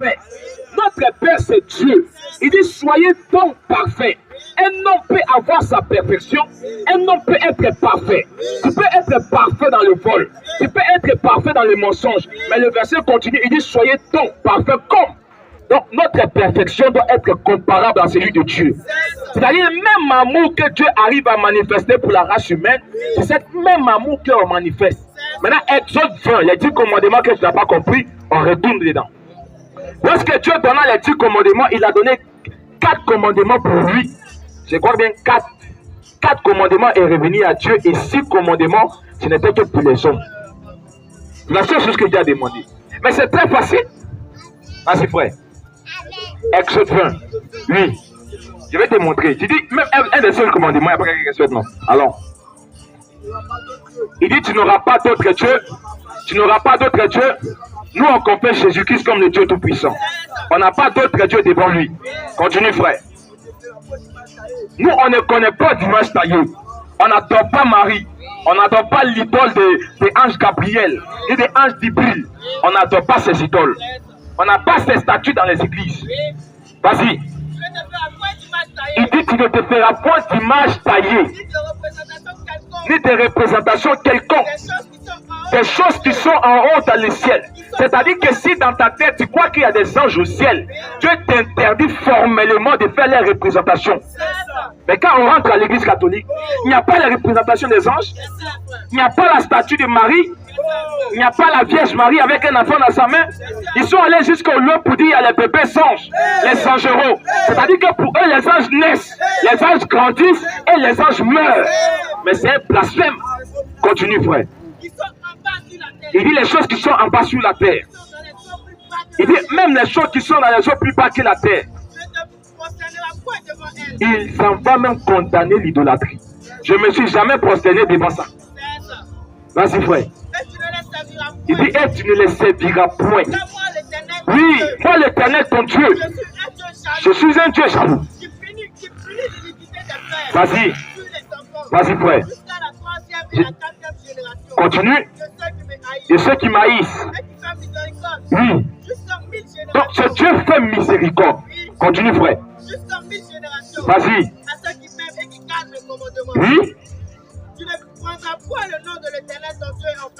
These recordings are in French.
parfait. Notre Père, c'est Dieu. Il dit, soyez donc parfaits. Un homme peut avoir sa perfection. Un homme peut être parfait. Tu peux être parfait dans le vol. Tu peux être parfait dans le mensonge. Mais le verset continue. Il dit, soyez donc parfaits comme. Donc, notre perfection doit être comparable à celui de Dieu. C'est-à-dire, le même amour que Dieu arrive à manifester pour la race humaine, c'est cet même amour qu'on manifeste. Maintenant, Exode 20, les 10 commandements que tu n'as pas compris, on retourne dedans. Lorsque Dieu donna les 10 commandements, il a donné 4 commandements pour lui. Je crois bien 4 commandements est revenu à Dieu et 6 commandements, ce n'était que pour les hommes. La seule chose que Dieu a demandé. Mais c'est très facile. Ah, c'est vrai. Exode 20. Oui. Je vais te montrer. Tu dis, même un des seuls commandements, il n'y a pas quelque chose, non. Alors. Il dit, tu n'auras pas d'autre Dieu. Tu n'auras pas d'autre Dieu. Nous, on confesse Jésus-Christ comme le Dieu Tout-Puissant. On n'a pas d'autre Dieu devant lui. Continue, frère. Nous, on ne connaît pas d'image taillée. On n'adore pas Marie. On n'adore pas l'idole des anges Gabriel et des anges d'Ibril. On n'adore pas ces idoles. On n'a pas ces statues dans les églises. Vas-y. Il dit, tu ne te feras point d'image taillée, ni de représentation quelconque. Des choses qui sont en haut dans le ciel. C'est-à-dire que si dans ta tête tu crois qu'il y a des anges au ciel, Dieu t'interdit formellement de faire les représentations. Mais quand on rentre à l'église catholique, il n'y a pas la représentation des anges, il n'y a pas la statue de Marie, il n'y a pas la Vierge Marie avec un enfant dans sa main. Ils sont allés jusqu'au lieu pour dire il y a les bébés anges, les angeraux. C'est-à-dire que pour eux, les anges naissent, les anges grandissent et les anges meurent. Mais c'est un blasphème. Continue, frère. Il dit les choses qui sont en bas sur la terre. Il dit même les choses qui sont dans les eaux plus bas que la terre. Il s'en va même condamner l'idolâtrie. Je ne me suis jamais prosterné devant ça. Vas-y, frère. Il dit, et tu ne les serviras point. Oui, moi l'Éternel, ton Dieu. Je suis un Dieu jaloux. Vas-y. Vas-y, frère. Continue. De ceux qui m'haïssent. Oui. Donc, ce Dieu fait miséricorde. Continue, frère. Vas-y. Oui.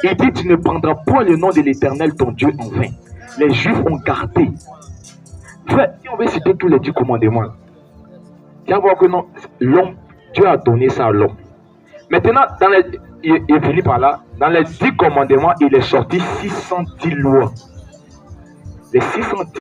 Il dit, tu ne prendras point le nom de l'Éternel, ton Dieu, en vain. Les Juifs ont gardé. Frère, si on veut citer tous les 10 commandements, tu vas voir que non, l'homme, Dieu a donné ça à l'homme. Maintenant, il est venu par là, dans les 10 commandements, il est sorti 610 lois. Les 610